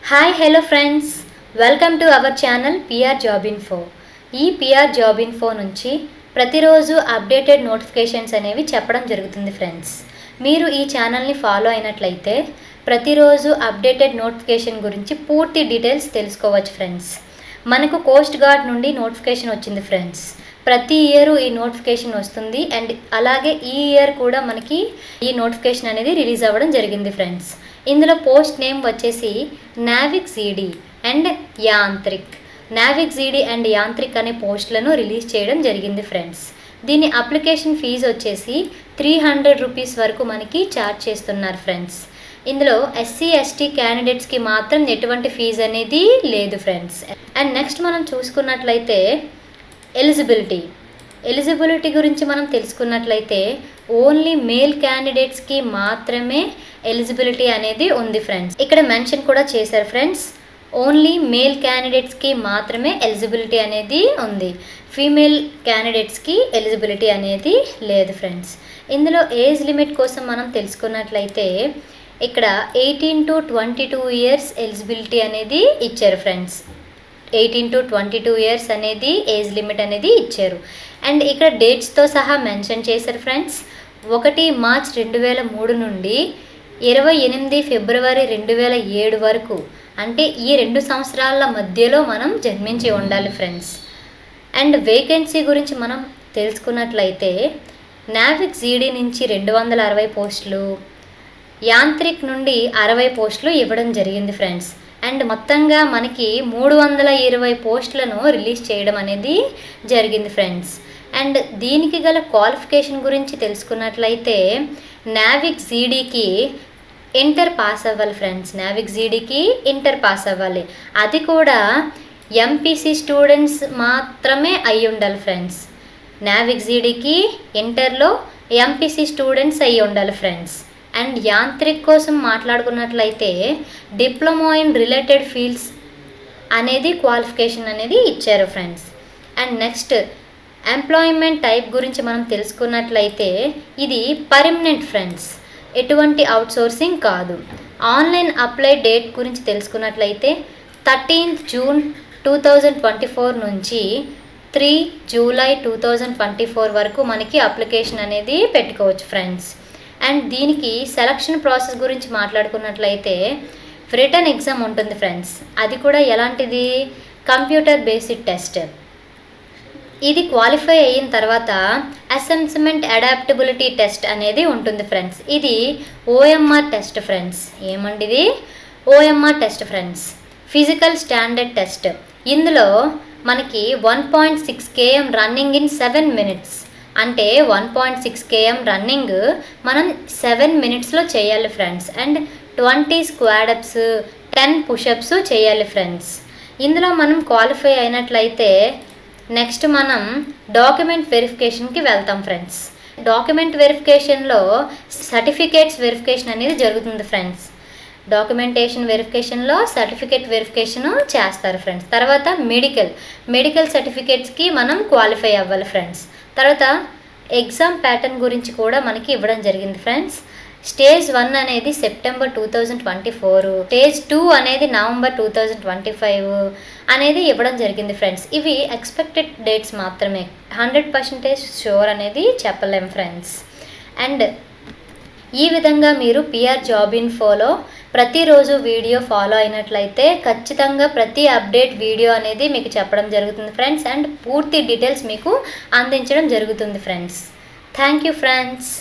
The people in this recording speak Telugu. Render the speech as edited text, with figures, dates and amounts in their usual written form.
Hi hello friends, welcome to our channel PR job info. ఈ పిఆర్ జాబ్ ఇన్ఫో నుంచి ప్రతిరోజు అప్డేటెడ్ నోటిఫికేషన్స్ అనేవి చెప్పడం జరుగుతుంది ఫ్రెండ్స్. మీరు ఈ ఛానల్ని ఫాలో అయినట్లయితే ప్రతిరోజు అప్డేటెడ్ నోటిఫికేషన్ గురించి పూర్తి డీటెయిల్స్ తెలుసుకోవచ్చు ఫ్రెండ్స్. మనకు కోస్ట్ గార్డ్ నుండి నోటిఫికేషన్ వచ్చింది ఫ్రెండ్స్. ప్రతి ఇయర్ ఈ నోటిఫికేషన్ వస్తుంది అండ్ అలాగే ఈ ఇయర్ కూడా మనకి ఈ నోటిఫికేషన్ అనేది రిలీజ్ అవ్వడం జరిగింది ఫ్రెండ్స్. ఇందులో పోస్ట్ నేమ్ వచ్చేసి నావిక్ జీడీ అండ్ యాంత్రిక్. నావిక్ జీడీ అండ్ యాంత్రిక్ అనే పోస్టులను రిలీజ్ చేయడం జరిగింది ఫ్రెండ్స్. దీని అప్లికేషన్ ఫీజు వచ్చేసి 300 రూపీస్ వరకు మనకి ఛార్జ్ చేస్తున్నారు ఫ్రెండ్స్. ఇందులో ఎస్సీ ఎస్టీ క్యాండిడేట్స్కి మాత్రం ఎటువంటి ఫీజు అనేది లేదు ఫ్రెండ్స్. అండ్ నెక్స్ట్ మనం చూసుకున్నట్లయితే ఎలిజిబిలిటీ గురించి మనం తెలుసుకున్నట్లయితే ఓన్లీ మేల్ క్యాండిడేట్స్కి మాత్రమే ఎలిజిబిలిటీ అనేది ఉంది ఫ్రెండ్స్. ఇక్కడ మెన్షన్ కూడా చేశారు ఫ్రెండ్స్, ఓన్లీ మేల్ క్యాండిడేట్స్కి మాత్రమే ఎలిజిబిలిటీ అనేది ఉంది. ఫీమేల్ క్యాండిడేట్స్కి ఎలిజిబిలిటీ అనేది లేదు ఫ్రెండ్స్. ఇందులో ఏజ్ లిమిట్ కోసం మనం తెలుసుకున్నట్లయితే ఇక్కడ 18 to 22 ఇయర్స్ ఎలిజిబిలిటీ అనేది ఇచ్చారు ఫ్రెండ్స్. 18 to 22 ఇయర్స్ అనేది ఏజ్ లిమిట్ అనేది ఇచ్చారు. అండ్ ఇక్కడ డేట్స్తో సహా మెన్షన్ చేశారు ఫ్రెండ్స్. 1 మార్చ్ 2003 నుండి 28 ఫిబ్రవరి 2007 వరకు, అంటే ఈ 2 సంవత్సరాల మధ్యలో మనం జన్మించి ఉండాలి ఫ్రెండ్స్. అండ్ వేకెన్సీ గురించి మనం తెలుసుకున్నట్లయితే నావిక్ జీడీ నుంచి 260 పోస్టులు, యాంత్రిక్ నుండి 60 పోస్టులు ఇవ్వడం జరిగింది ఫ్రెండ్స్. అండ్ మొత్తంగా మనకి 320 పోస్టులను రిలీజ్ చేయడం అనేది జరిగింది ఫ్రెండ్స్. అండ్ దీనికి గల క్వాలిఫికేషన్ గురించి తెలుసుకున్నట్లయితే నావిక్ జీడీకి ఇంటర్ పాస్ అవ్వాలి ఫ్రెండ్స్. నావిక్ జీడీకి ఇంటర్ పాస్ అవ్వాలి, అది కూడా ఎంపీసీ స్టూడెంట్స్ మాత్రమే అయి ఉండాలి ఫ్రెండ్స్. నావిక్ జీడీకి ఇంటర్లో ఎంపీసీ స్టూడెంట్స్ అయి ఉండాలి ఫ్రెండ్స్. అండ్ యాంత్రిక్ కోసం మాట్లాడుకున్నట్లయితే డిప్లొమా ఇన్ రిలేటెడ్ ఫీల్డ్స్ అనేది క్వాలిఫికేషన్ అనేది ఇచ్చారు friends. And next employment type గురించి మనం తెలుసుకున్నట్లయితే ఇది పర్మనెంట్ ఫ్రెండ్స్, ఎటువంటి అవుట్సోర్సింగ్ కాదు. ఆన్లైన్ అప్లై డేట్ గురించి తెలుసుకున్నట్లయితే 13th జూన్ 2024 నుంచి 3 జూలై 2024 వరకు మనకి అప్లికేషన్ అనేది పెట్టుకోవచ్చు ఫ్రెండ్స్. అండ్ దీనికి సెలక్షన్ ప్రాసెస్ గురించి మాట్లాడుకున్నట్లయితే రిటన్ ఎగ్జామ్ ఉంటుంది ఫ్రెండ్స్. అది కూడా ఎలాంటిది, కంప్యూటర్ బేస్డ్ టెస్ట్. ఇది క్వాలిఫై అయిన తర్వాత అసెస్మెంట్ అడాప్టబిలిటీ టెస్ట్ అనేది ఉంటుంది ఫ్రెండ్స్. ఇది ఓఎంఆర్ టెస్ట్ ఫ్రెండ్స్. ఏమండిది, OMR test friends, physical standard test. ఇందులో మనకి 1.6 km రన్నింగ్ ఇన్ 7 minutes, అంటే 1.6 km రన్నింగ్ మనం 7 minutesలో చేయాలి ఫ్రెండ్స్. అండ్ 20 స్క్వాడప్స్, 10 పుషప్స్ చేయాలి ఫ్రెండ్స్. ఇందులో మనం క్వాలిఫై అయినట్లయితే నెక్స్ట్ మనం డాక్యుమెంట్ వెరిఫికేషన్కి వెళ్తాం ఫ్రెండ్స్. డాక్యుమెంట్ వెరిఫికేషన్లో సర్టిఫికేట్స్ వెరిఫికేషన్ అనేది జరుగుతుంది ఫ్రెండ్స్. డాక్యుమెంటేషన్ వెరిఫికేషన్లో సర్టిఫికేట్ వెరిఫికేషన్ చేస్తారు ఫ్రెండ్స్. తర్వాత మెడికల్ సర్టిఫికేట్స్కి మనం క్వాలిఫై అవ్వాలి ఫ్రెండ్స్. తర్వాత ఎగ్జామ్ ప్యాటర్న్ గురించి కూడా మనకి ఇవ్వడం జరిగింది ఫ్రెండ్స్. స్టేజ్ 1 అనేది సెప్టెంబర్ 2024, స్టేజ్ 2 అనేది నవంబర్ 2025 అనేది ఇవ్వడం జరిగింది ఫ్రెండ్స్. ఇవి ఎక్స్పెక్టెడ్ డేట్స్ మాత్రమే, 100% షూర్ అనేది చెప్పలేం ఫ్రెండ్స్. అండ్ ఈ విధంగా మీరు పిఆర్ జాబ్ ఇన్ఫోలో ప్రతిరోజు వీడియో ఫాలో అయినట్లయితే ఖచ్చితంగా ప్రతి అప్డేట్ వీడియో అనేది మీకు చెప్పడం జరుగుతుంది ఫ్రెండ్స్. అండ్ పూర్తి డీటెయిల్స్ మీకు అందించడం జరుగుతుంది ఫ్రెండ్స్. Thank you friends.